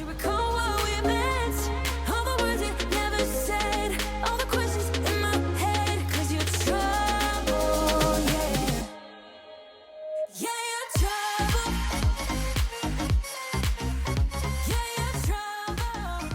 you recall what we meant? All the words you never said, all the questions in my head, 'cause you're trouble, yeah. Yeah, you're trouble. Yeah, you're trouble.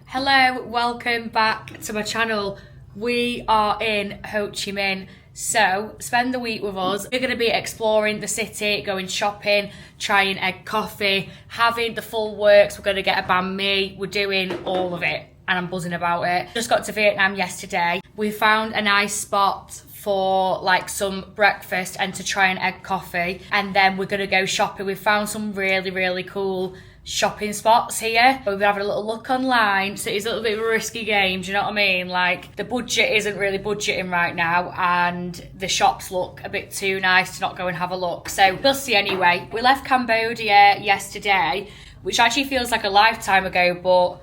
Hello, welcome back to my channel. We are in Ho Chi Minh, so spend the week with us. We're going to be exploring the city, going shopping, trying egg coffee, having the full works. We're going to get a banh mi. We're doing all of it and I'm buzzing about it. Just got to Vietnam yesterday. We found a nice spot for like some breakfast and to try an egg coffee, and then we're going to go shopping. We found some really cool shopping spots here. We've been having a little look online, so it's a little bit of a risky game, do you know what I mean? Like, the budget isn't really budgeting right now, and the shops look a bit too nice to not go and have a look. So we'll see anyway. We left Cambodia yesterday, which actually feels like a lifetime ago, but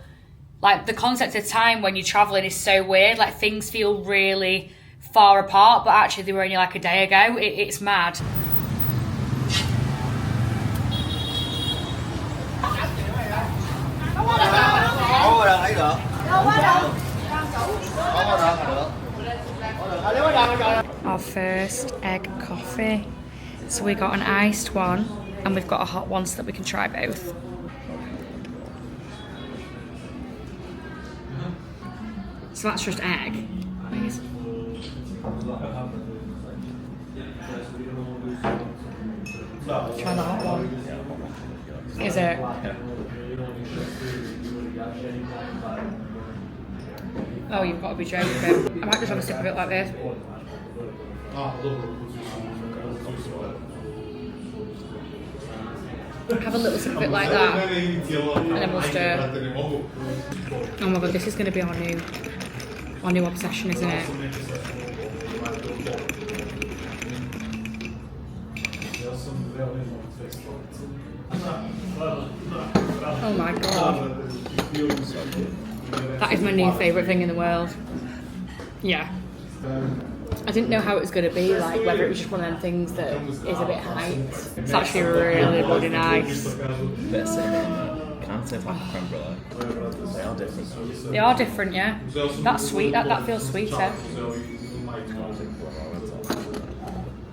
like the concept of time when you're traveling is so weird. Like, things feel really far apart, but actually they were only like a day ago. It's mad. Our first egg coffee. So we got an iced one and we've got a hot one so that we can try both. So that's just egg. Please. Try the hot one. Is it? Oh, you've got to be joking. I might just have a sip of it like this. Have a little sip of it like that, and then we'll stir. Oh my god, this is going to be our new obsession, isn't it? Oh my god. That is my new favourite thing in the world. Yeah. I didn't know how it was going to be, like whether it was just one of them things that is a bit hyped. It's actually really nice. Bit of cinnamon. Can't say like a creme brulee. They are different. They are different, yeah. That's sweet. That feels sweeter.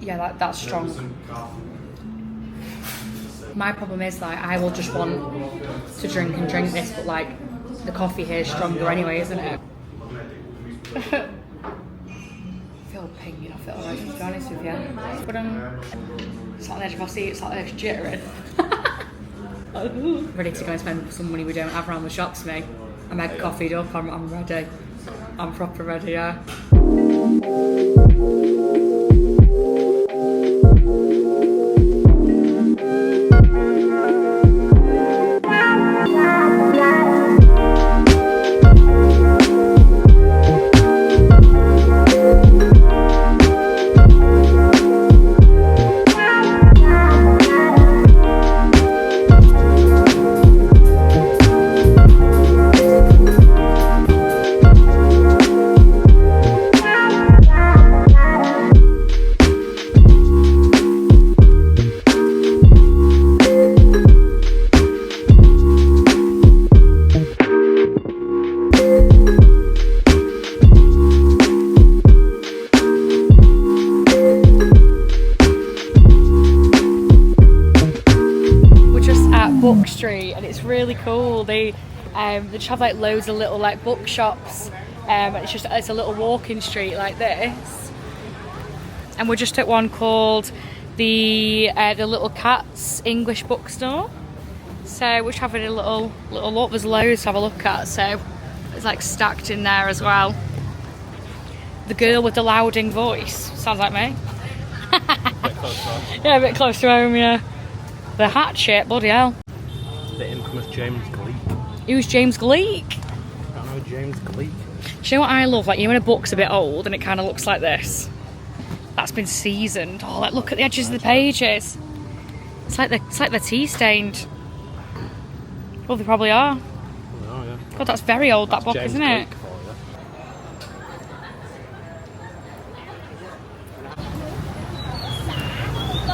Yeah, that's strong. My problem is, like, I will just want to drink this, but like the coffee here is stronger anyway, isn't it? I feel pinging off it already, to be honest with you. But it's like the edge of my seat, it's like the edge jittering. Ready to go and spend some money we don't have around the shops, me. I'm egg coffee'd up, I'm ready. I'm proper ready, yeah. Book Street, and it's really cool. They just have like loads of little like bookshops, and it's a little walking street like this. And we're just at one called the Little Cats English Bookstore. So we're just having a little look. There's loads to have a look at. So it's like stacked in there as well. The girl with the louding voice sounds like me. Yeah, a bit close to home. Yeah. The hatchet, bloody hell. The infamous James Gleek. Who's James Gleek? I don't know James Gleek. Do you know what I love? Like, you know when a book's a bit old and it kind of looks like this? That's been seasoned. Oh, like, look at the edges of the pages. It's like they're tea stained. Well, they probably are. Oh, yeah. God, that's very old, that book, James isn't it? Gleek for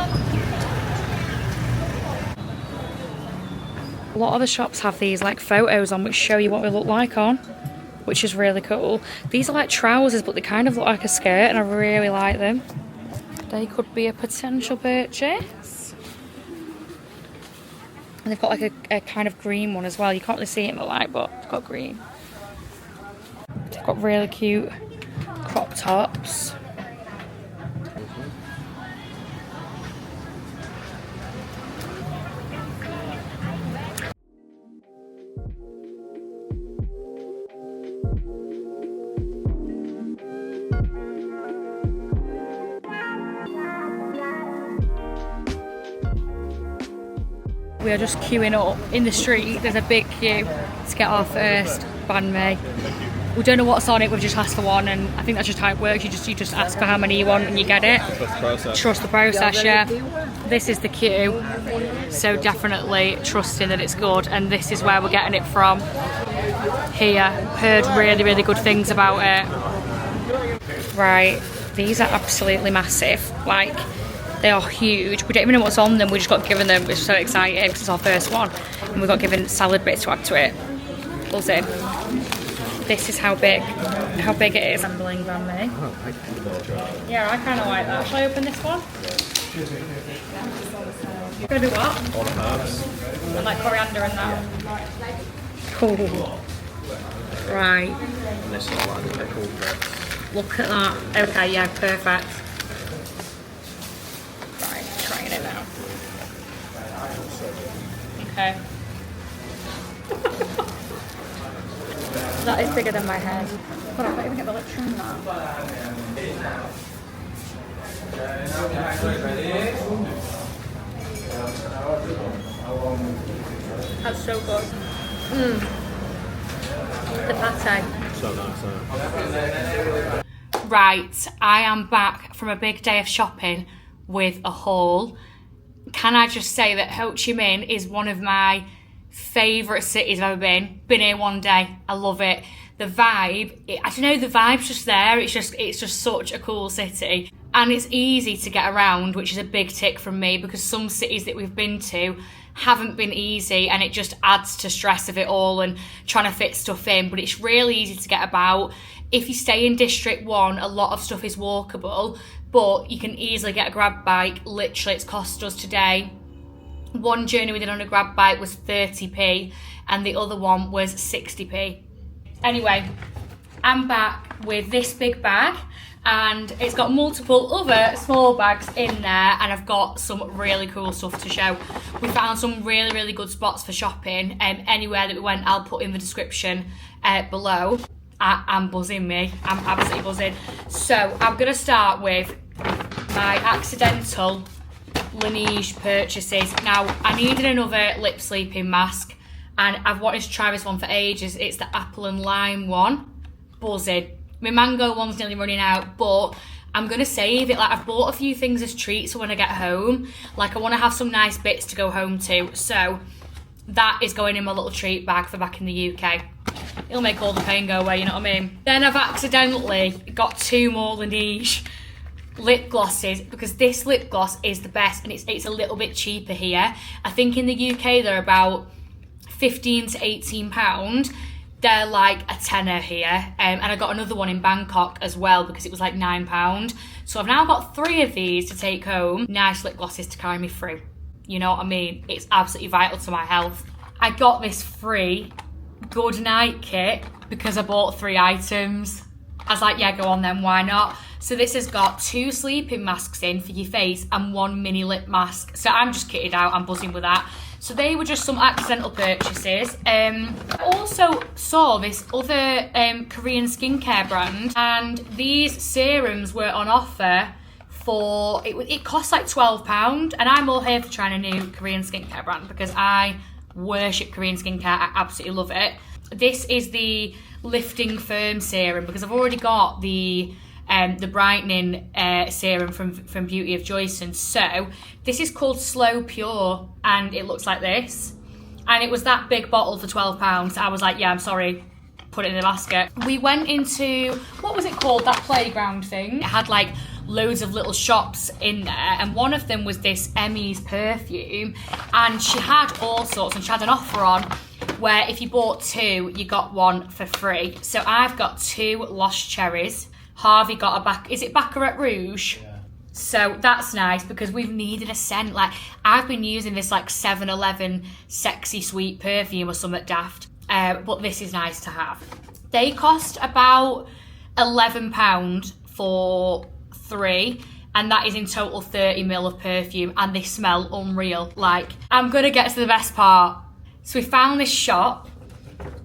you. A lot of the shops have these like photos on which show you what we look like on, which is really cool. These are like trousers, but they kind of look like a skirt, and I really like them. They could be a potential purchase. And they've got like a kind of green one as well. You can't really see it in the light, but it's got green. They've got really cute crop tops. We are just queuing up in the street. There's a big queue to get our first banh mi. We don't know what's on it, we've just asked for one, and I think that's just how it works. You just ask for how many you want and you get it. Trust the process. Trust the process, yeah. This is the queue, so definitely trusting that it's good, and this is where we're getting it from. Here, heard really, really good things about it. Right, these are absolutely massive. Like, they are huge. We don't even know what's on them. We just got given them. We're so excited because it's our first one. And we got given salad bits to add to it. Buzzing. This is how big it is. Handling banh mi. Yeah, I kind of like that. Shall I open this one? You're going to do what? All the herbs. And like coriander and that. Cool. Right. And this is like the pickled bits. Look at that. Okay, yeah, perfect. Trying it now. Okay. That is bigger than my head. But I can't even get the lips from that. That's so good. The pate. So nice, isn't it? Right, I am back from a big day of shopping with a haul. Can I just say that Ho Chi Minh is one of my favourite cities I've ever been. Been here one day, I love it. The vibe, I don't know, the vibe's just there. It's just such a cool city. And it's easy to get around, which is a big tick from me, because some cities that we've been to haven't been easy, and it just adds to stress of it all and trying to fit stuff in. But it's really easy to get about. If you stay in District 1, a lot of stuff is walkable, but you can easily get a grab bike. Literally, it's cost us today. One journey we did on a grab bike was 30p, and the other one was 60p. Anyway, I'm back with this big bag, and it's got multiple other small bags in there, and I've got some really cool stuff to show. We found some really, really good spots for shopping. Anywhere that we went, I'll put in the description below. I'm buzzing, me. I'm absolutely buzzing. So I'm going to start with my accidental Laneige purchases. Now, I needed another lip sleeping mask, and I've wanted to try this one for ages. It's the apple and lime one. Buzzing. My mango one's nearly running out, but I'm going to save it. Like, I've bought a few things as treats for when I get home. Like, I want to have some nice bits to go home to. So that is going in my little treat bag for back in the UK. It'll make all the pain go away, you know what I mean? Then I've accidentally got 2 more Laneige lip glosses, because this lip gloss is the best, and it's a little bit cheaper here. I think in the UK they're about £15 to £18. They're like a tenner here, and I got another one in Bangkok as well because it was like £9. So I've now got 3 of these to take home. Nice lip glosses to carry me through. You know what I mean? It's absolutely vital to my health. I got this free good night kit because I bought 3 items. I was like, yeah, go on then, why not? So this has got 2 sleeping masks in for your face and 1 mini lip mask. So I'm just kitted out, I'm buzzing with that. So they were just some accidental purchases. I also saw this other Korean skincare brand, and these serums were on offer for, it cost like £12, and I'm all here for trying a new Korean skincare brand because I worship Korean skincare. I absolutely love it. This is the Lifting Firm Serum because I've already got the brightening serum from Beauty of Joyson. So this is called Slow Pure, and it looks like this. And it was that big bottle for £12. So I was like, yeah, I'm sorry, put it in the basket. We went into, what was it called, that playground thing? It had like loads of little shops in there, and one of them was this Emmy's perfume, and she had all sorts, and she had an offer on where if you bought 2 you got 1 for free. So I've got 2 Lost Cherries. Harvey got a is it Baccarat Rouge? Yeah. So that's nice because we've needed a scent. Like, I've been using this like 7-Eleven sexy sweet perfume or something daft, but this is nice to have. They cost about £11 for 3, and that is in total 30ml of perfume, and they smell unreal. Like, I'm gonna get to the best part. So we found this shop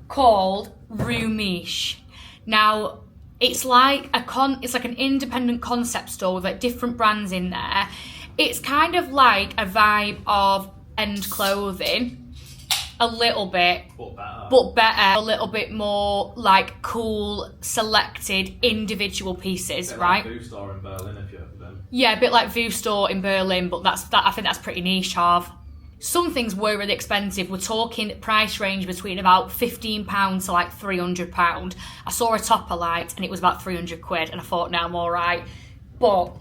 called Rue Miche. Now, it's like an independent concept store with like different brands in there. It's kind of like a vibe of End Clothing, a little bit, but better. A little bit more like cool, selected individual pieces, right? Like Rue Store in Berlin, if you ever been. Yeah, a bit like Rue Store in Berlin, but I think that's pretty niche, Harv. Some things were really expensive. We're talking price range between about £15 to like £300. I saw a top I liked and it was about 300 quid, and I thought, now I'm all right. But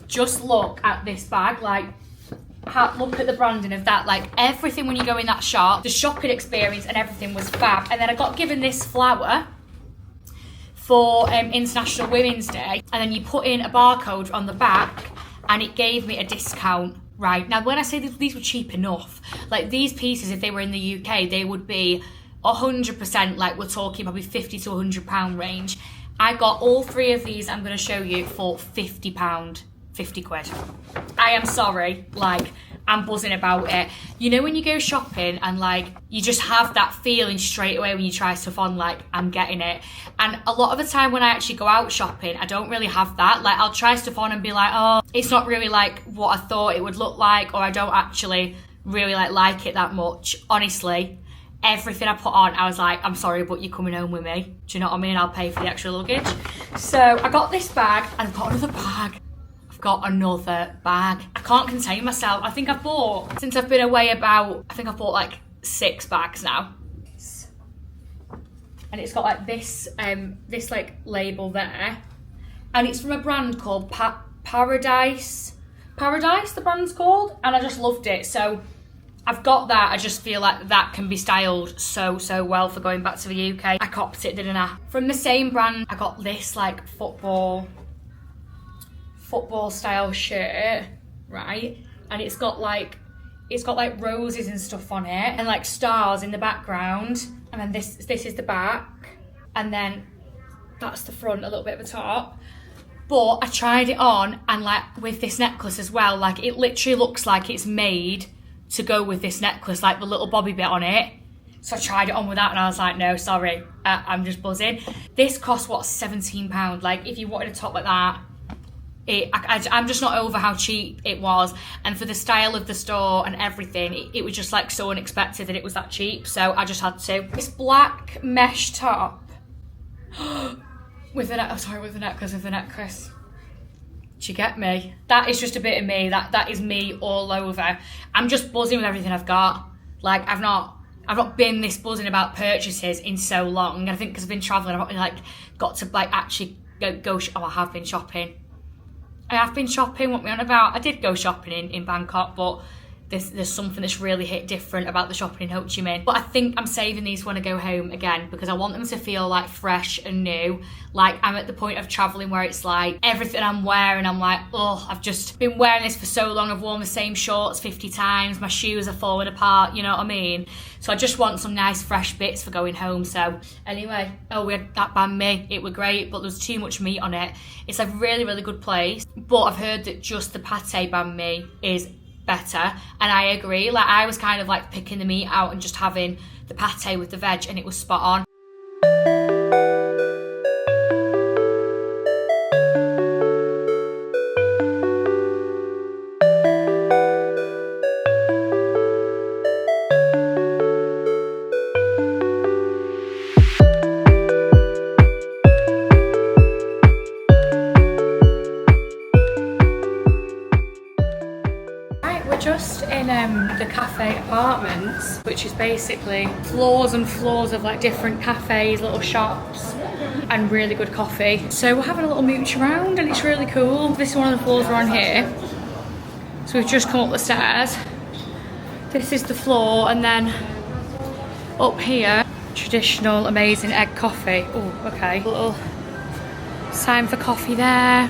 just look at this bag, like, look at the branding of that. Like, everything when you go in that shop, the shopping experience and everything was fab. And then I got given this flower for International Women's Day, and then you put in a barcode on the back and it gave me a discount. Right, now when I say these were cheap enough, like these pieces, if they were in the UK, they would be 100%, like we're talking probably £50 to £100 range. I got all 3 of these I'm going to show you for £50, 50 quid. I am sorry, like, I'm buzzing about it. You know when you go shopping and like you just have that feeling straight away when you try stuff on, like, I'm getting it. And a lot of the time when I actually go out shopping, I don't really have that. Like, I'll try stuff on and be like, oh, it's not really like what I thought it would look like, or I don't actually really like it that much. Honestly, everything I put on, I was like, I'm sorry, but you're coming home with me. Do you know what I mean? I'll pay for the extra luggage. So I got this bag and I've got another bag. I can't contain myself. I think I've bought, since I've been away I think I've bought like 6 bags now. And it's got like this like label there. And it's from a brand called Paradise, the brand's called. And I just loved it. So I've got that. I just feel like that can be styled so well for going back to the UK. I copped it, didn't I? From the same brand, I got this like football style shirt, right? And it's got like roses and stuff on it, and like stars in the background. And then this is the back, and then that's the front, a little bit of a top. But I tried it on, and like with this necklace as well, like it literally looks like it's made to go with this necklace, like the little bobby bit on it. So I tried it on with that, and I was like, no, sorry, I'm just buzzing. This cost, what, £17? Like, if you wanted a top like that, I'm just not over how cheap it was, and for the style of the store and everything, it was just like so unexpected that it was that cheap, so I just had to. This black mesh top with the necklace. Do you get me? That is just a bit of me. That is me all over. I'm just buzzing with everything I've got. Like, I've not been this buzzing about purchases in so long, and I think because I've been travelling, I've not really, like, got to like actually go. I have been shopping. What me on about? I did go shopping in Bangkok, but there's something that's really hit different about the shopping in Ho Chi Minh. But I think I'm saving these when I go home again, because I want them to feel like fresh and new. Like, I'm at the point of travelling where it's like everything I'm wearing, I'm like, oh, I've just been wearing this for so long. I've worn the same shorts 50 times. My shoes are falling apart, you know what I mean? So I just want some nice fresh bits for going home. So anyway, we had that banh mi. It were great, but there was too much meat on it. It's a really, really good place. But I've heard that just the pate banh mi is better, and I agree. Like, I was kind of like picking the meat out and just having the pate with the veg, and it was spot on. Just in the cafe apartments, which is basically floors and floors of like different cafes, little shops. and really good coffee. So we're having a little mooch around and it's really cool. This is one of the floors we're on here. So we've just come up the stairs. This is the floor, and then up here, traditional amazing egg coffee. Oh, okay. A little sign for coffee there.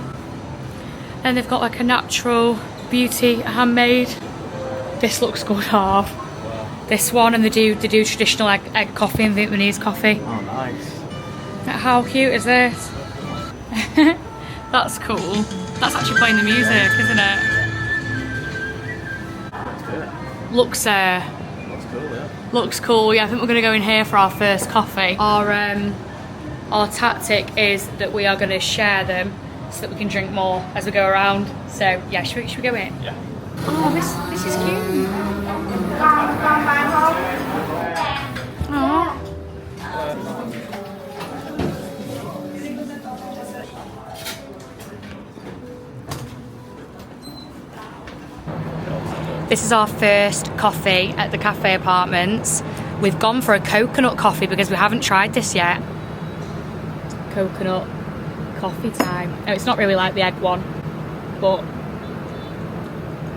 And they've got like a natural beauty handmade. This looks good, half. This one, and they do traditional egg coffee and Vietnamese coffee. Oh, nice. How cute is this? That's cool. That's actually playing the music, isn't it? Looks Looks cool, yeah. looks cool. Yeah, I think we're gonna go in here for our first coffee. Our tactic is that we are gonna share them so that we can drink more as we go around. So yeah, should we go in? Yeah. Oh, this is cute. Oh. This is our first coffee at the cafe apartments. We've gone for a coconut coffee because we haven't tried this yet. Coconut coffee time. No, it's not really like the egg one, but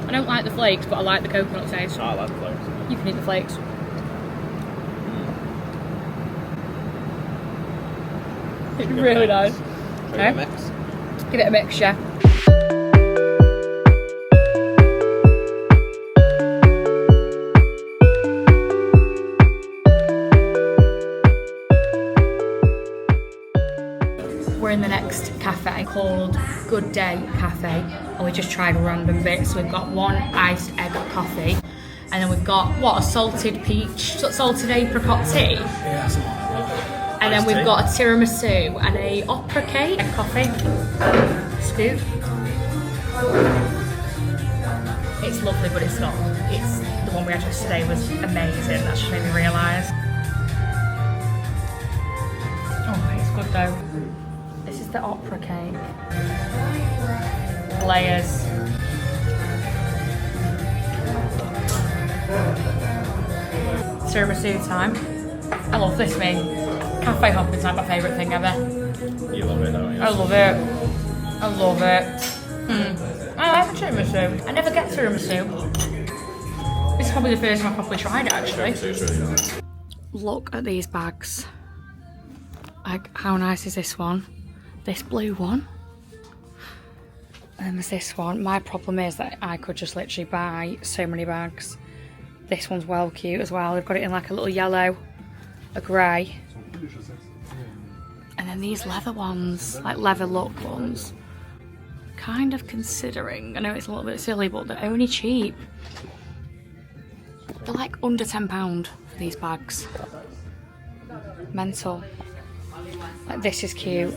I don't like the flakes, but I like the coconut taste. No, I like the flakes. You can eat the flakes. It's really nice. Okay. Mix. Give it a mix, yeah. We're in the next cafe called Good Day Cafe, and we just tried random bits. We've got one iced egg coffee, and then we've got a salted apricot tea. Yeah, something like that. And then we've got a tiramisu and a opera cake and coffee. Scoop. It's lovely, but it's not. It's the one we had yesterday was amazing. That just made me realise. Oh, it's good though. This is the opera cake. Layers. Tiramisu time. I love this, me. Cafe hopping's like my favourite thing ever. You love it, don't you? I love it. I love it. I like tiramisu. I never get tiramisu. This is probably the first time I've properly tried it, actually. It's really nice. Look at these bags. Like, how nice is this one? This blue one. And then there's this one. My problem is that I could just literally buy so many bags. This one's well cute as well. They've got it in like a little yellow, a grey. And then these leather ones, like leather look ones. Kind of considering, I know it's a little bit silly, but they're only cheap. They're like under £10 for these bags. Mental. Like, this is cute.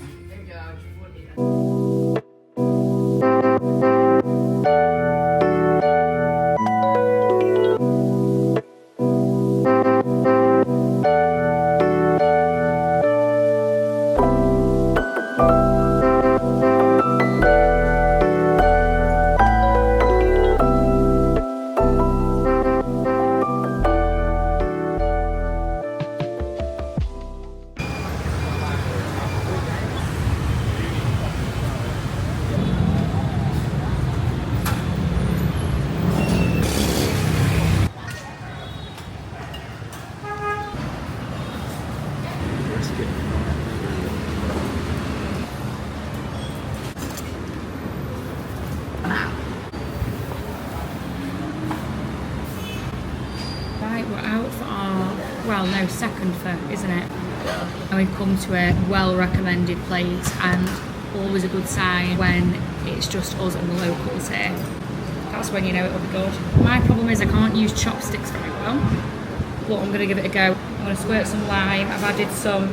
Right, we're out for our, well, no, second for, isn't it? And we've come to a well-recommended place, and always a good sign when it's just us and the locals here. That's when you know it'll be good. My problem is I can't use chopsticks very well, but I'm going to give it a go. I'm going to squirt some lime. I've added some,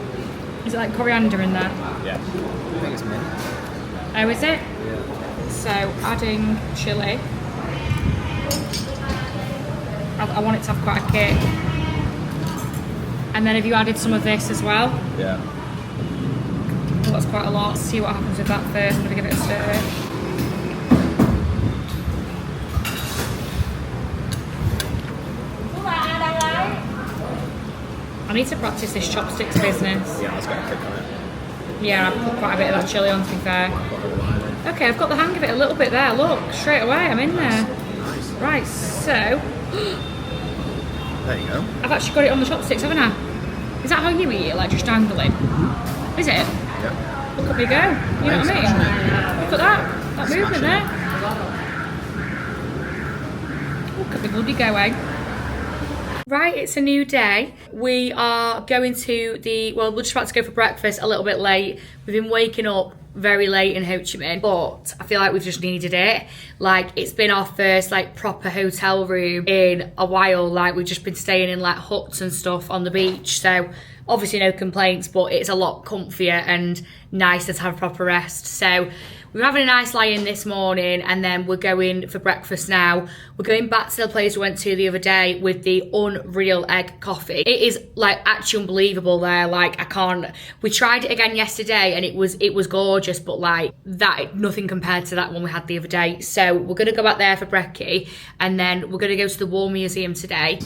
is it like coriander in there? Yeah. I think it's mint. Oh, is it? Yeah. So, adding chilli. I want it to have quite a kick. And then have you added some of this as well? Yeah. Well, that's quite a lot. Let's see what happens with that first. I'm going to give it a stir. I need to practice this chopsticks business. Yeah, let's get a kick on it. Yeah, I've put quite a bit of that chilli on, to be fair. Okay, I've got the hang of it a little bit there. Look, straight away, I'm in there. Right, so... There you go. I've actually got it on the chopsticks, haven't I? Is that how you eat it, like just dangling? Is it? Yeah. Look at me go. You know what I mean? Look at that movement there. Look at the bloody go, eh? Right, it's a new day. We are going to well, we're just about to go for breakfast a little bit late. We've been waking up very late in Ho Chi Minh, but I feel like we've just needed it. Like, it's been our first like proper hotel room in a while. Like, we've just been staying in like huts and stuff on the beach, so obviously no complaints, but it's a lot comfier and nicer to have a proper rest. So we're having a nice lie-in this morning, and then we're going for breakfast now. We're going back to the place we went to the other day with the unreal egg coffee. It is like actually unbelievable there. Like, I can't. We tried it again yesterday, and it was gorgeous, but like that, nothing compared to that one we had the other day. So we're gonna go back there for brekkie, and then we're gonna go to the War Museum today.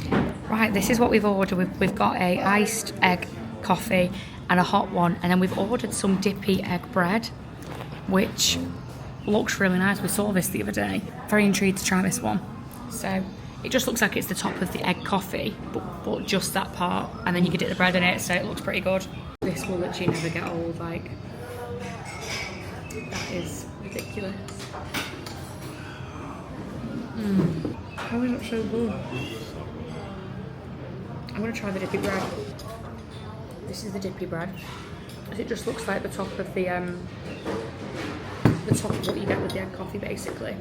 Right, this is what we've ordered. We've got a iced egg coffee and a hot one, and then we've ordered some dippy egg bread, which looks really nice. We saw this the other day. Very intrigued to try this one. So it just looks like it's the top of the egg coffee, but just that part, and then you can dip the bread in it, so it looks pretty good. This will literally never get old. Like, that is ridiculous. How is it so good? I'm gonna try the dippy bread. This is the dippy bread. It just looks like the top of the top of what you get with the egg coffee, basically.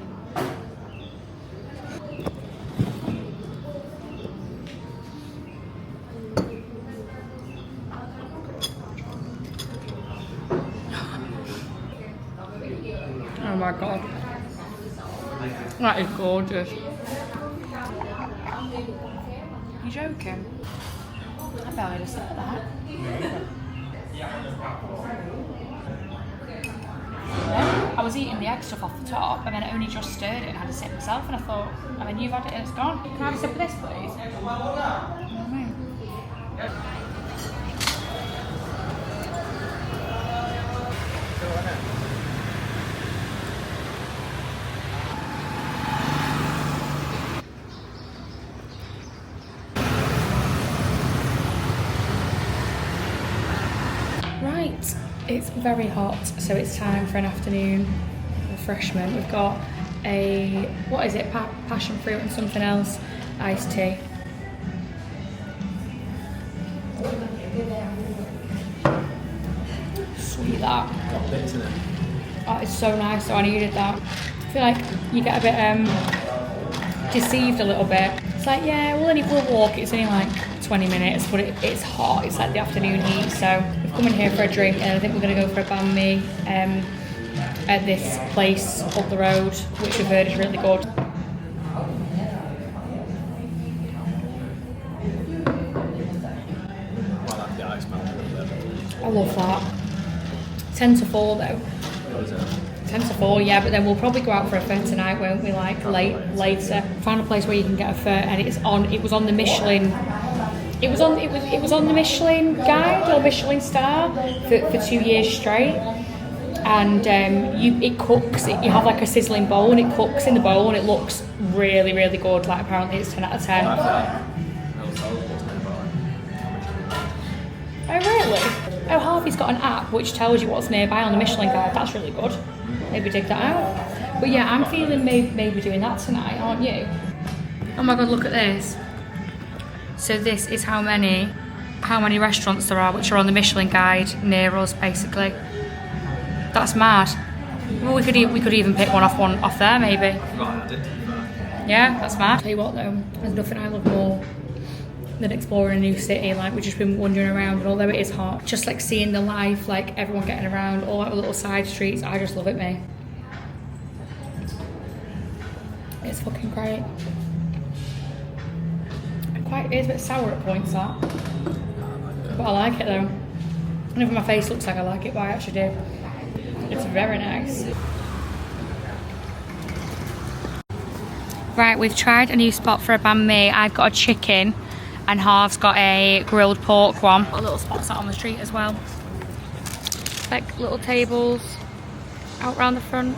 Oh my god, that is gorgeous. You joking? I barely just said that. I was eating the egg stuff off the top, and then I only just stirred it and had a sip myself, and I thought, and then you've had it and it's gone. Can I have a sip of this, please? Right, it's very hot, so it's time for an afternoon refreshment. We've got a, what is it, passion fruit and something else, iced tea. Sweet that. Got bits in it. Oh, it's so nice, so I needed that. I feel like you get a bit deceived a little bit. It's like, yeah, we'll walk, it's only like 20 minutes, but it's hot, it's like the afternoon heat, so we've come in here for a drink, and I think we're going to go for a banh mi at this place up the road, which we've heard is really good. I love that. 10 to 4 though. 10 to 4, yeah, but then we'll probably go out for a pho tonight, won't we, like later. Found a place where you can get a pho, and it was on the Michelin. It was on the Michelin Guide or Michelin Star for 2 years straight, and it cooks. You have like a sizzling bowl, and it cooks in the bowl, and it looks really, really good. Like, apparently it's 10 out of 10. Oh really? Oh, Harvey's got an app which tells you what's nearby on the Michelin Guide. That's really good. Maybe dig that out. But yeah, I'm feeling maybe doing that tonight, aren't you? Oh my god, look at this. So this is how many restaurants there are which are on the Michelin Guide near us, basically. That's mad. Well, we could even pick one off there, maybe. Yeah, that's mad. Tell you what though, there's nothing I love more than exploring a new city. Like, we've just been wandering around, and although it is hot, just like seeing the life, like everyone getting around, all the little side streets, I just love it, mate. It's fucking great. It is a bit sour at points, that. But I like it though. And if my face looks like I like it, but I actually do. It's very nice. Right, we've tried a new spot for a banh mi. I've got a chicken, and Harv's got a grilled pork one. Got a little spot set on the street as well. like little tables out round the front.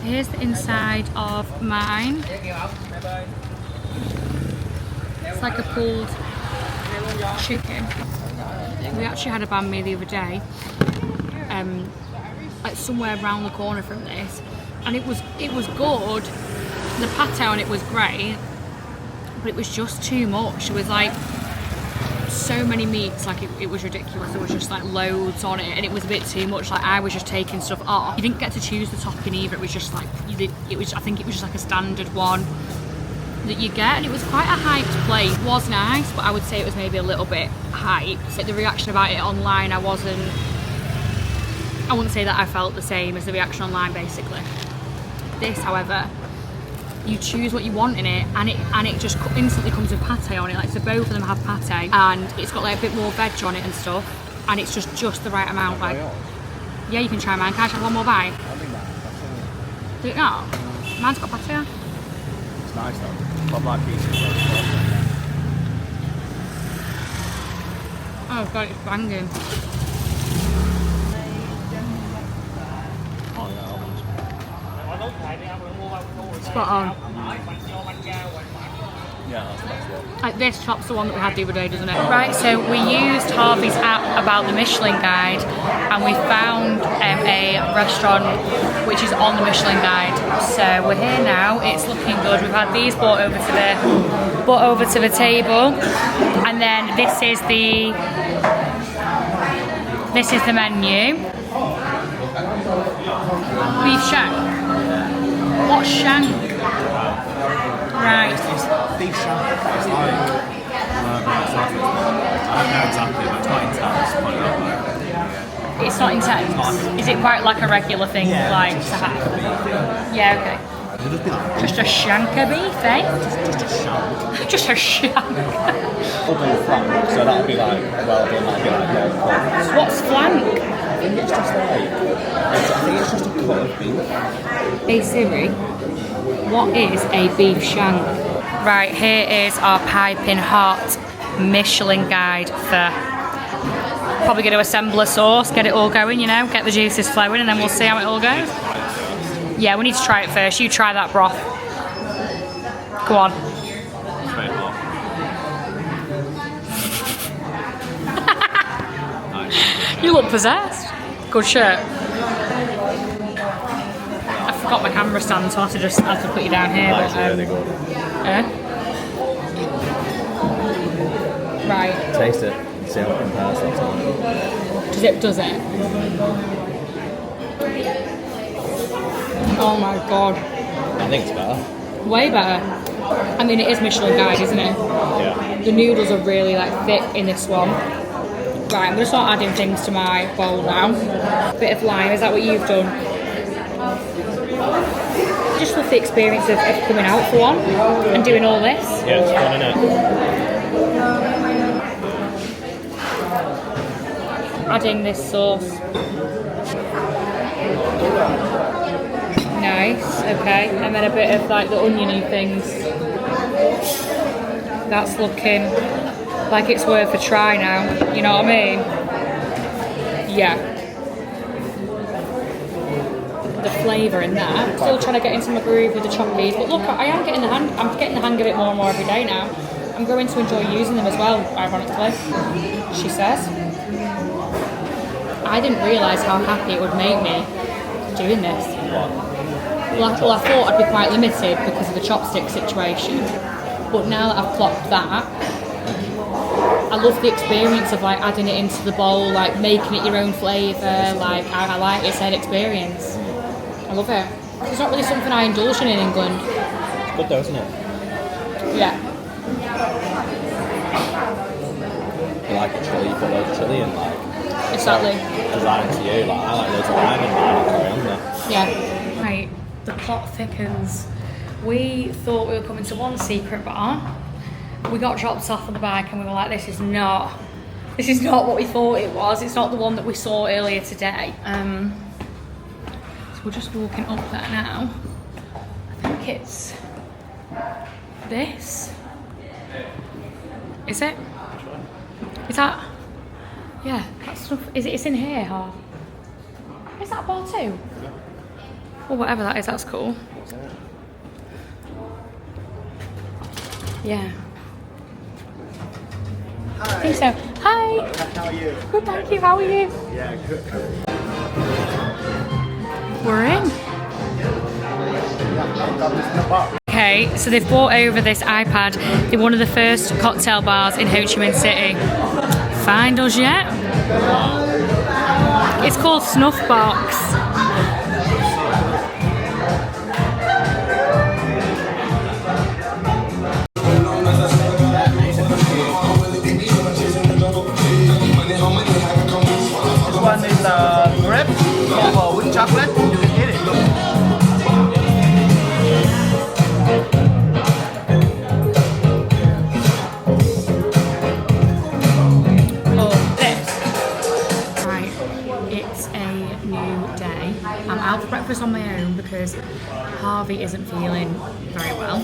Here's the inside of mine. It's like a pulled chicken. We actually had a banh mi the other day, like somewhere around the corner from this, and it was good. The pate on it was great, but it was just too much. It was like so many meats, like it was ridiculous. There was just like loads on it, and it was a bit too much. Like I was just taking stuff off. You didn't get to choose the topping either. It was just like I think it was just like a standard one that you get, and it was quite a hyped plate. It was nice, but I would say it was maybe a little bit hyped. Like the reaction about it online, I wouldn't say that I felt the same as the reaction online basically. This, however, you choose what you want in it, and it just instantly comes with pate on it. Like, so both of them have pate, and it's got like a bit more veg on it and stuff, and it's just the right amount. Like, yeah, you can try mine. Can I just have one more bite? Did it not? Mine's got pate. It's nice though. Love my pieces. Oh god, it's banging. Spot on. Yeah, that's the best one. Like this shop's the one that we had the other day, doesn't it? Right, so we used Harvey's app about the Michelin Guide, and we found a restaurant which is on the Michelin Guide. So we're here now. It's looking good. We've had these brought over to the table, and then this is the menu. Beef shank. What's shank? Right. It's beef shank. It's like, I don't know exactly, but it's not intense. It's not intense. Is it quite like a regular thing, Yeah, like just to have? shank of beef, Yeah, okay. It'll just be like Just a shank of beef, eh? just a shank. Just a shank. Double flank, so that'll be like, well done, that'll be like well cooked. What's flank? I think it's just like, I think it's just a cut of beef. Hey Siri, what is a beef shank? Right, here is our piping hot Michelin Guide Pho. Probably going to assemble a sauce, get it all going, you know, get the juices flowing, and then we'll see how it all goes. Yeah, we need to try it first. You try that broth. Go on. It's very hot. Nice. You look possessed. Good shirt. I forgot my camera stand, so I have to put you down here. That's But, really good. Right. Taste it. See how it compares to that. Does it? Oh my god. I think it's better. Way better. I mean, it is Michelin Guide, isn't it? Yeah. The noodles are really like thick in this one. Right, I'm going to start adding things to my bowl now. Bit of lime, is that what you've done? Just love the experience of coming out for one and doing all this. Yeah, it's fun, isn't it? Adding this sauce. Nice, okay. And then a bit of like the oniony things. That's looking like it's worth a try now. You know what I mean? Yeah. The flavour in that. Still trying to get into my groove with the chopped peas, but look, I am getting I'm getting the hang of it more and more every day now. I'm going to enjoy using them as well, ironically. She says. I didn't realise how happy it would make me doing this. Well, I thought I'd be quite limited because of the chopstick situation, but now that I've clocked that, I love the experience of like adding it into the bowl, like making it your own flavour. Like I like it's an experience. I love it. It's not really something I indulge in England. It's good though, isn't it? Yeah. You like a chili, you put loads of chili in, like. Exactly. Designed to you, like I like loads of lime in mine and coriander. Yeah. Right, the plot thickens. We thought we were coming to one secret bar. We got dropped off on the bike and we were like, this is not what we thought it was. It's not the one that we saw earlier today. So we're just walking up there now. I think it's this. Is it? Is that? Yeah, that's stuff. Is it? It's in here, or is that a bar too? Or whatever that is. That's cool. Yeah. Hi. I think so. Hi. How are you? Good, thank you. How are you? Yeah, good. We're in. Yeah, Okay, so they've brought over this iPad. They're one of the first cocktail bars in Ho Chi Minh City. Find us yet? It's called Snuffbox. This one is grape with chocolate. You can eat it. Right, it's a new day. I'm out for breakfast on my own because Harvey isn't feeling very well,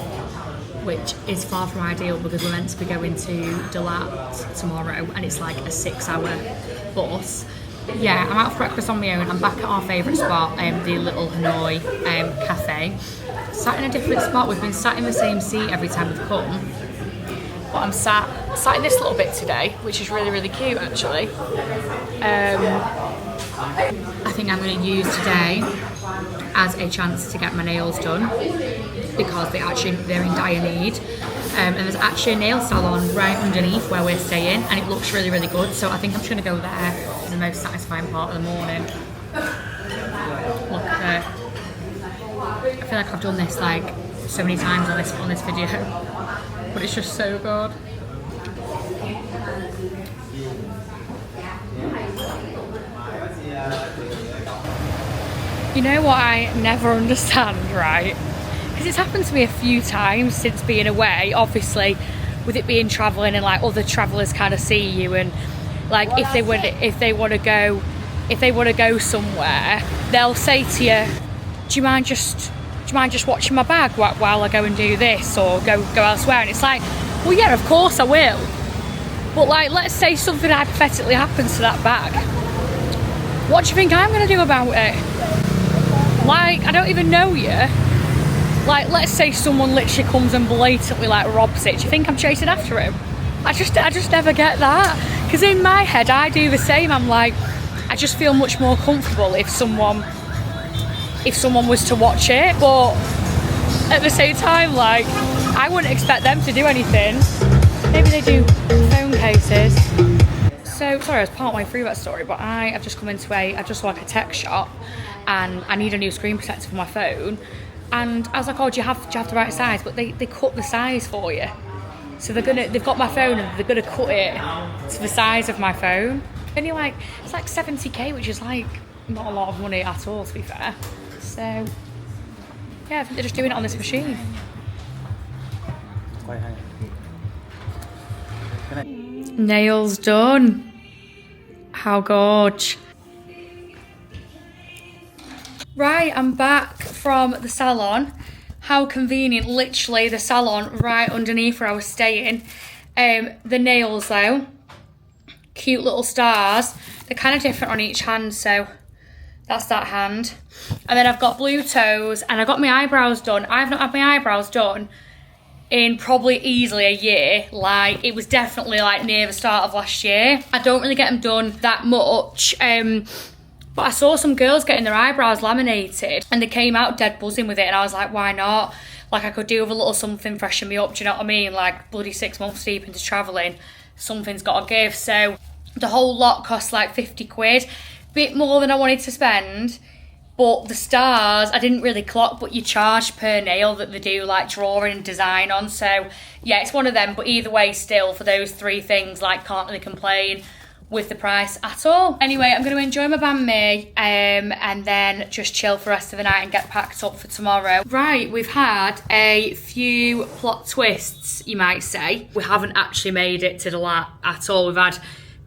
which is far from ideal because we're meant to be going to Dalat tomorrow and it's like a 6-hour bus. Yeah, I'm out for breakfast on my own. I'm back at our favourite spot, the little Hanoi cafe. Sat in a different spot. We've been sat in the same seat every time we've come. But I'm sat in this little bit today, which is really, really cute actually. I think I'm going to use today as a chance to get my nails done because they're in dire need. And there's actually a nail salon right underneath where we're staying and it looks really, really good. So I think I'm just going to go there. It's the most satisfying part of the morning. Look at it. I feel like I've done this like so many times on this video, but it's just so good. You know what I never understand, right? Because it's happened to me a few times since being away, obviously with it being travelling and like other travellers kind of see you and like if they want to go somewhere, they'll say to you, do you mind just watching my bag while I go and do this or go elsewhere? And it's like, well yeah, of course I will, but like let's say something hypothetically happens to that bag, what do you think I'm going to do about it? Like, I don't even know you. Like, let's say someone literally comes and blatantly like robs it. Do you think I'm chasing after him? I just never get that. Because in my head, I do the same. I'm like, I just feel much more comfortable if someone was to watch it. But at the same time, like, I wouldn't expect them to do anything. Maybe they do phone cases. So, sorry, I was part way through that story, but I have just come into I just saw like a tech shop and I need a new screen protector for my phone. And I was like, oh, do you have the right size? But they cut the size for you. So they've got my phone and they're gonna cut it to the size of my phone. Only like, it's like 70k, which is like not a lot of money at all, to be fair. So, yeah, I think they're just doing it on this machine. Quite high. Nails done. How gorge. Right, I'm back from the salon. How convenient, literally the salon right underneath where I was staying. The nails though, cute little stars. They're kind of different on each hand, so that's that hand. And then I've got blue toes and I got my eyebrows done. I've not had my eyebrows done in probably easily a year. Like, it was definitely like near the start of last year. I don't really get them done that much. But I saw some girls getting their eyebrows laminated and they came out dead buzzing with it and I was like, why not? Like, I could do with a little something freshen me up, do you know what I mean? Like, bloody 6 months deep into travelling, something's got to give. So the whole lot cost like 50 quid, bit more than I wanted to spend. But the stars, I didn't really clock, but you charge per nail that they do like drawing and design on. So yeah, it's one of them, but either way still for those 3 things, like can't really complain with the price at all. Anyway, I'm going to enjoy my banh mi and then just chill for the rest of the night and get packed up for tomorrow. Right, we've had a few plot twists, you might say. We haven't actually made it to Dalat at all. We've had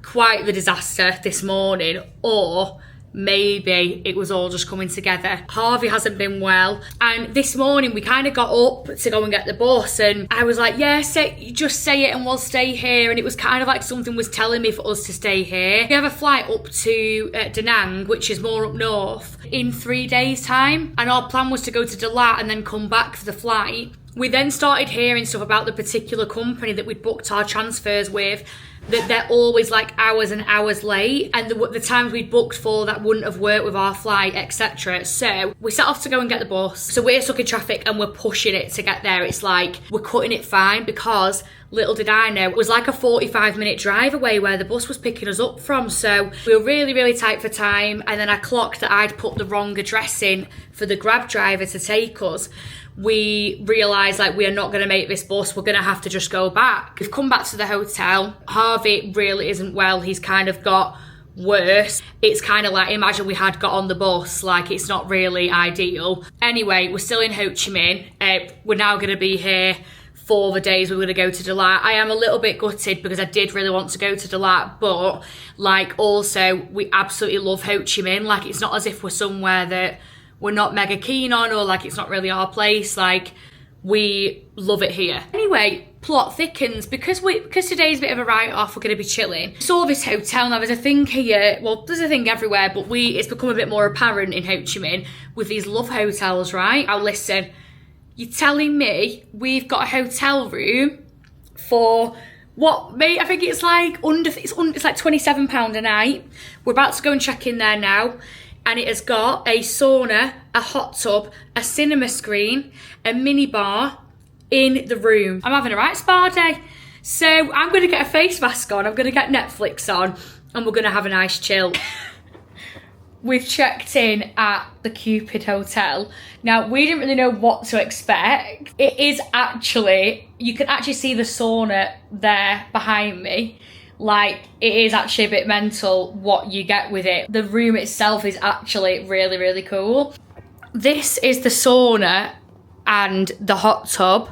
quite the disaster this morning, or maybe it was all just coming together. Harvey hasn't been well, and this morning we kind of got up to go and get the bus, and I was like, yeah, just say it and we'll stay here. And it was kind of like something was telling me for us to stay here. We have a flight up to Da Nang, which is more up north, in 3 days time, and our plan was to go to Dalat and then come back for the flight. We then started hearing stuff about the particular company that we'd booked our transfers with, that they're always like hours and hours late, and the times we'd booked for that wouldn't have worked with our flight, etc. So we set off to go and get the bus. So we're stuck in traffic and we're pushing it to get there. It's like we're cutting it fine, because little did I know, it was like a 45-minute drive away where the bus was picking us up from. So we were really, really tight for time, and then I clocked that I'd put the wrong address in for the Grab driver to take us. We realised like we are not going to make this bus, we're going to have to just go back. We've come back to the hotel. Harvey really isn't well, he's kind of got worse. It's kind of like, imagine we had got on the bus, like it's not really ideal. Anyway, we're still in Ho Chi Minh. We're now going to be here for the days we're going to go to Dalat. I am a little bit gutted because I did really want to go to Dalat, but like also we absolutely love Ho Chi Minh. Like it's not as if we're somewhere that we're not mega keen on, or like it's not really our place. Like we love it here. Anyway, plot thickens because today's a bit of a write-off. We're going to be chilling. Saw this hotel. Now there's a thing here, well there's a thing everywhere, but it's become a bit more apparent in Ho Chi Minh with these love hotels, right? Now listen, you're telling me we've got a hotel room for what, mate? I think it's like it's like £27 a night. We're about to go and check in there now. And it has got a sauna, a hot tub, a cinema screen, a mini bar in the room. I'm having a right spa day. So I'm going to get a face mask on, I'm going to get Netflix on, and we're going to have a nice chill. We've checked in at the Cupid Hotel. Now, we didn't really know what to expect. It is actually, you can actually see the sauna there behind me. Like, it is actually a bit mental what you get with it. The room itself is actually really, really cool. This is the sauna and the hot tub.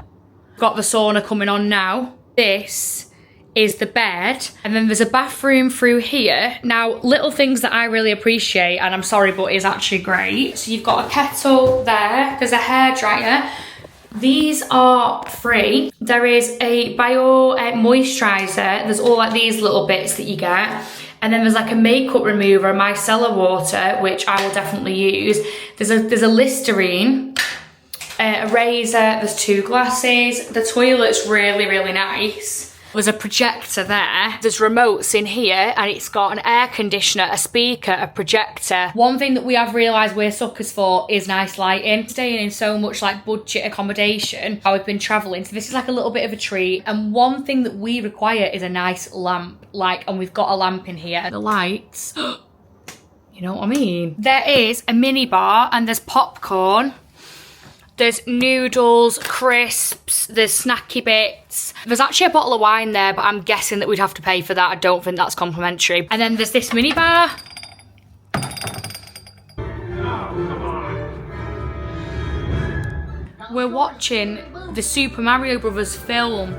Got the sauna coming on now. This is the bed. And then there's a bathroom through here. Now, little things that I really appreciate, and I'm sorry, but is actually great. So you've got a kettle there. There's a hairdryer. These are free. There is a bio moisturiser. There's all like these little bits that you get. And then there's like a makeup remover, micellar water, which I will definitely use. There's a Listerine, a razor, there's 2 glasses. The toilet's really, really nice. There's a projector there. There's remotes in here, and it's got an air conditioner, a speaker, a projector. One thing that we have realised we're suckers for is nice lighting. Staying in so much like budget accommodation, how we've been travelling, so this is like a little bit of a treat. And one thing that we require is a nice lamp, and we've got a lamp in here. The lights, you know what I mean? There is a mini bar, and there's popcorn. There's noodles, crisps, there's snacky bits. There's actually a bottle of wine there, but I'm guessing that we'd have to pay for that. I don't think that's complimentary. And then there's this mini bar. We're watching the Super Mario Brothers film.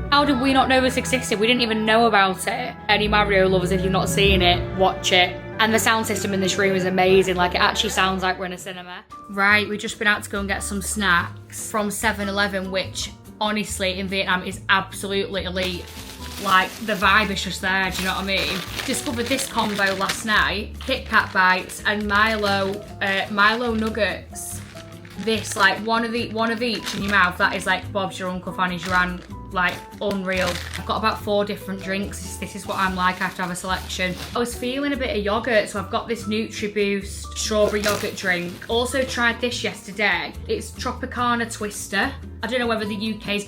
How did we not know this existed? We didn't even know about it. Any Mario lovers, if you've not seen it, watch it. And the sound system in this room is amazing. Like, it actually sounds like we're in a cinema. Right, we've just been out to go and get some snacks from 7-Eleven, which honestly in Vietnam is absolutely elite. Like, the vibe is just there, do you know what I mean? Discovered this combo last night, Kit Kat bites and Milo nuggets. This, like, one of each in your mouth, that is like Bob's your uncle, Fanny's your aunt. Like, unreal. I've got about 4 different drinks. This is what I'm like. I have to have a selection. I was feeling a bit of yogurt, so I've got this NutriBoost strawberry yogurt drink. Also tried this yesterday. It's Tropicana Twister. I don't know whether the UK's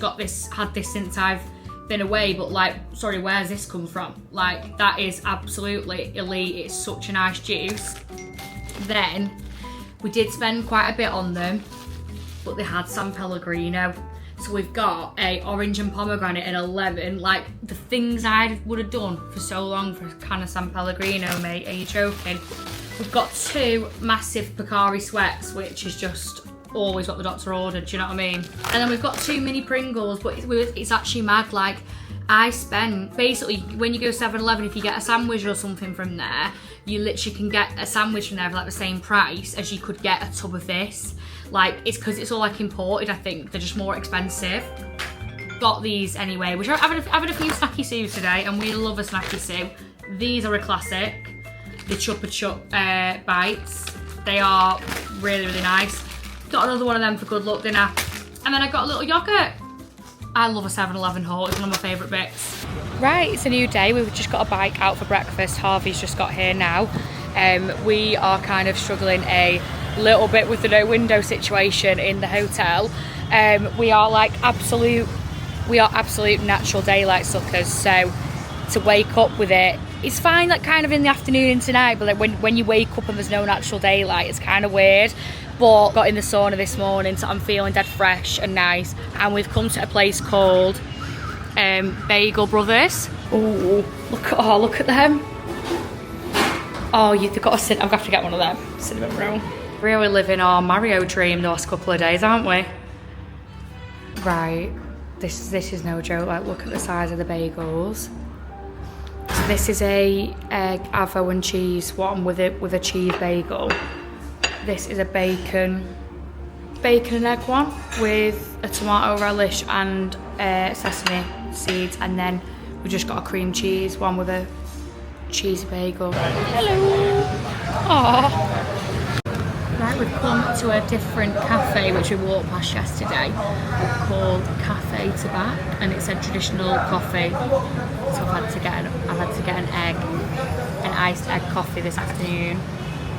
had this since I've been away, but like, sorry, where's this come from? Like, that is absolutely elite. It's such a nice juice. Then we did spend quite a bit on them, but they had San Pellegrino. So we've got a orange and pomegranate and a lemon, like the things I would have done for so long for a can of San Pellegrino, mate. Are you joking? We've got 2 massive Pocari Sweats, which is just always what the doctor ordered, do you know what I mean? And then we've got 2 mini Pringles, but it's actually mad, like, I spent, basically, when you go 7-Eleven, if you get a sandwich or something from there, you literally can get a sandwich from there for like the same price as you could get a tub of this. Like, it's because it's all like imported, I think. They're just more expensive. Got these anyway, which I've had a few snacky Sues today, and we love a snacky Sue. These are a classic. The Chupa Chup bites. They are really, really nice. Got another one of them for good luck dinner. And then I got a little yogurt. I love a 7-Eleven haul, it's one of my favourite bits. Right, it's a new day. We've just got a bike out for breakfast. Harvey's just got here now. We are kind of struggling a little bit with the no window situation in the hotel. We are absolute natural daylight suckers, so to wake up with it, it's fine like kind of in the afternoon and tonight, but like when you wake up and there's no natural daylight, it's kind of weird. But got in the sauna this morning, so I'm feeling dead fresh and nice. And we've come to a place called Bagel Brothers. Oh, look at them. Oh, they've got I'm gonna have to get one of them. Cinnamon roll. Really living our Mario dream the last couple of days, aren't we? Right, this is no joke. Like, look at the size of the bagels. So this is a egg, avo and cheese one with a cheese bagel. This is a bacon and egg one with a tomato relish and sesame seeds, and then we just got a cream cheese one with a cheesy bagel. Hello. Aww. Right, we've come to a different cafe which we walked past yesterday called Cafe Tabac, and it's a traditional coffee. So I've had to get an egg, an iced egg coffee this afternoon.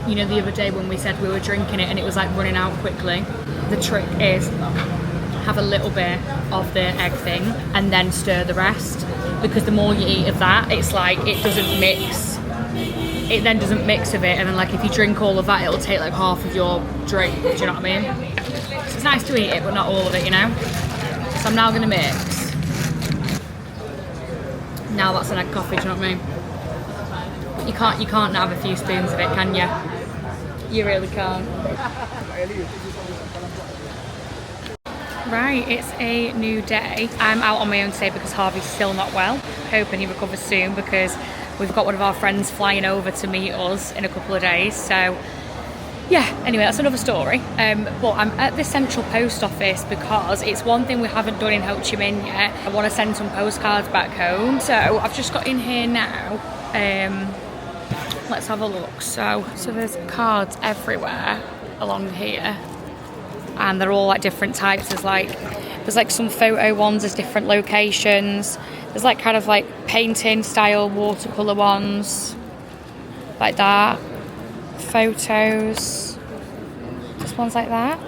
You know, the other day when we said we were drinking it and it was like running out quickly. The trick is have a little bit of the egg thing and then stir the rest, because the more you eat of that, it's like it doesn't mix. It then doesn't mix with it, and then like if you drink all of that, it'll take like half of your drink. Do you know what I mean? So it's nice to eat it, but not all of it, you know. So I'm now gonna mix. Now that's an egg coffee. Do you know what I mean? You can't have a few spoons of it, can you? You really can't. Right, it's a new day. I'm out on my own today because Harvey's still not well. Hoping he recovers soon, because we've got one of our friends flying over to meet us in a couple of days. So yeah, anyway, that's another story. But I'm at the central post office because it's one thing we haven't done in Ho Chi Minh yet. I want to send some postcards back home. So I've just got in here now. Let's have a look. So there's cards everywhere along here, and they're all like different types. There's like some photo ones, there's different locations. There's like kind of like painting style watercolor ones, like that. Photos, just ones like that.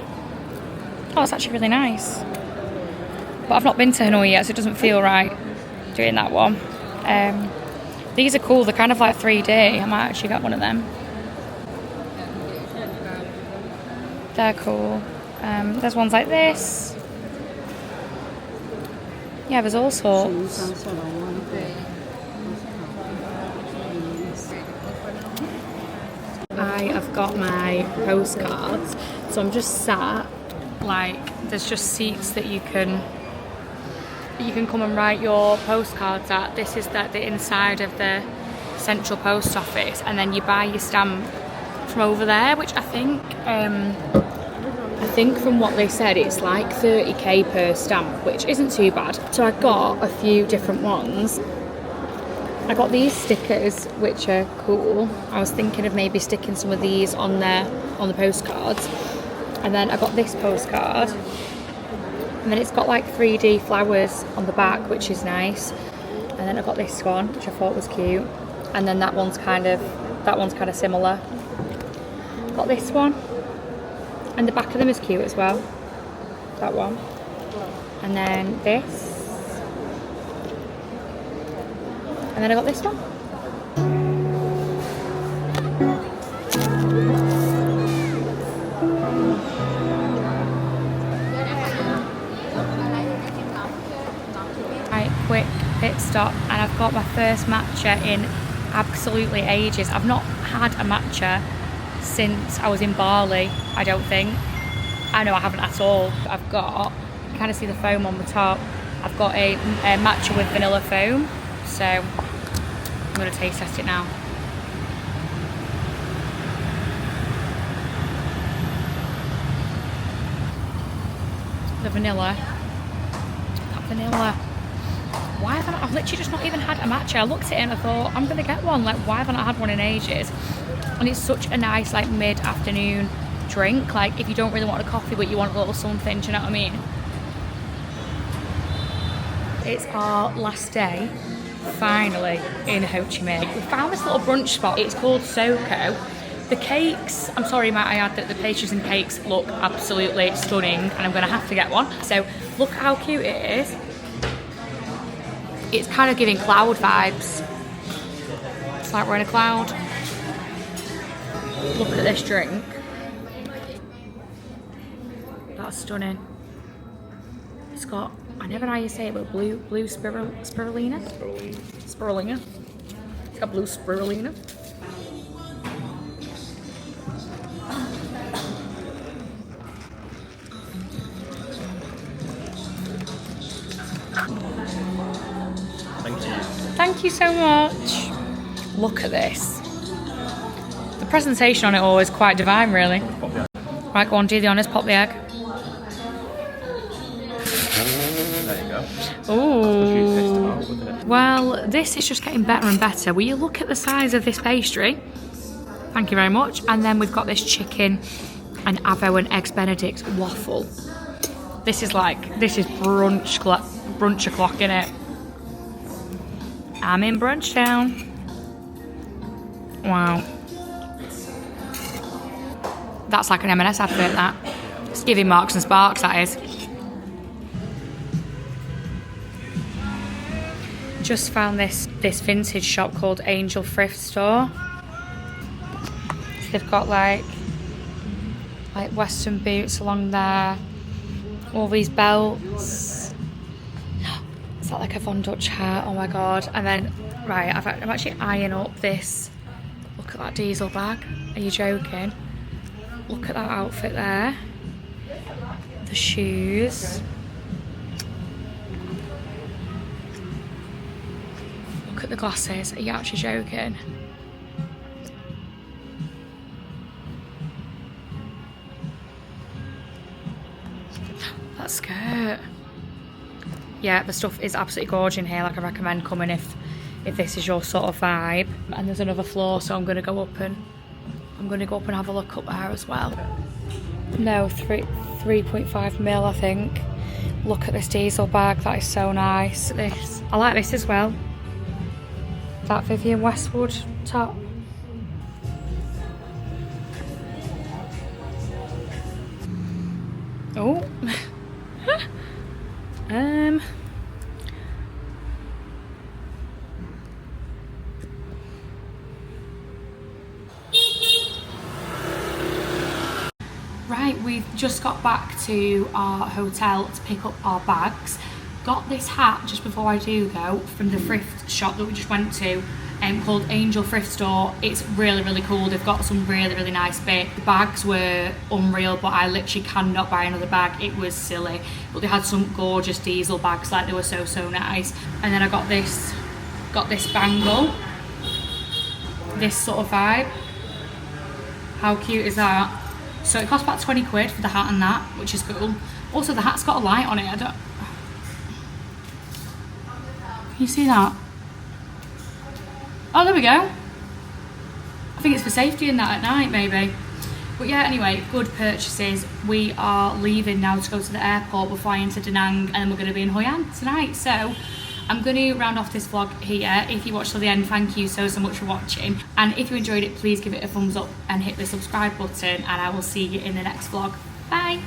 Oh, it's actually really nice. But I've not been to Hanoi yet, so it doesn't feel right doing that one. These are cool, they're kind of like 3D. I might actually get one of them. They're cool. There's ones like this. Yeah, there's all sorts. I have got my postcards, so I'm just sat, like, there's just seats that you can come and write your postcards at. This is the inside of the central post office, and then you buy your stamp from over there, which I think from what they said it's like 30k per stamp, which isn't too bad. So I got a few different ones. I got these stickers, which are cool. I was thinking of maybe sticking some of these on the postcards. And then I got this postcard, and then it's got like 3D flowers on the back, which is nice. And then I got this one, which I thought was cute. And then that one's kind of similar. Got this one, and the back of them is cute as well. That one. And then this. And then I got this one. Right, quick pit stop, and I've got my first matcha in absolutely ages. I've not had a matcha since I was in Bali, I don't think. I know I haven't at all. I've got, you kind of see the foam on the top. I've got a matcha with vanilla foam, so I'm going to taste test it now. The vanilla. That vanilla. Why have I not? I've literally just not even had a matcha. I looked at it and I thought, I'm going to get one. Like, why have I not had one in ages? And it's such a nice, like, mid-afternoon drink. Like, if you don't really want a coffee, but you want a little something, do you know what I mean? It's our last day, finally, in Ho Chi Minh. We found this little brunch spot. It's called Soko. The cakes, I'm sorry, might I add that the pastries and cakes look absolutely stunning, and I'm going to have to get one. So, look how cute it is. It's kind of giving cloud vibes. It's like we're in a cloud. Look at this drink. That's stunning. It's got, I never know how you say it, but blue spirulina? Spirulina. It's got blue spirulina. Thank you so much. Look at this. The presentation on it all is quite divine, really. Right, go on, do the honours, pop the egg. There you go. Ooh. Well, this is just getting better and better. Will you look at the size of this pastry? Thank you very much. And then we've got this chicken and avo and eggs benedict waffle. This is brunch o'clock, innit? I'm in brunch town. Wow. That's like an M&S advert, that. It's giving Marks and Sparks, that is. Just found this vintage shop called Enjoyyyyy Thrift Store. They've got like Western boots along there. All these belts. Is that like a Von Dutch hat? Oh my god. And then, right, I'm actually eyeing up this. Look at that diesel bag. Are you joking? Look at that outfit there. The shoes. Look at the glasses. Are you actually joking? That skirt. Yeah, the stuff is absolutely gorgeous in here. Like, I recommend coming if this is your sort of vibe. And there's another floor, so I'm gonna go up and have a look up there as well. No, 3.5 mil, I think. Look at this diesel bag. That is so nice. I like this as well. That Vivienne Westwood top. Oh. Right, we've just got back to our hotel to pick up our bags. Got this hat just before I do go from the thrift shop that we just went to, called Enjoyyyyy Thrift Store. It's really, really cool. They've got some really, really nice bits. The bags were unreal, but I literally cannot buy another bag. It was silly. But they had some gorgeous diesel bags, like they were so, so nice. And then I got this bangle. This sort of vibe. How cute is that? So it cost about 20 quid for the hat and that, which is cool. Also, the hat's got a light on it. Can you see that? Oh, there we go. I think it's for safety in that at night, maybe. But yeah, anyway, good purchases. We are leaving now to go to the airport. We're flying to Da Nang and then we're going to be in Hoi An tonight. So I'm going to round off this vlog here. If you watched till the end, thank you so, so much for watching. And if you enjoyed it, please give it a thumbs up and hit the subscribe button. And I will see you in the next vlog. Bye.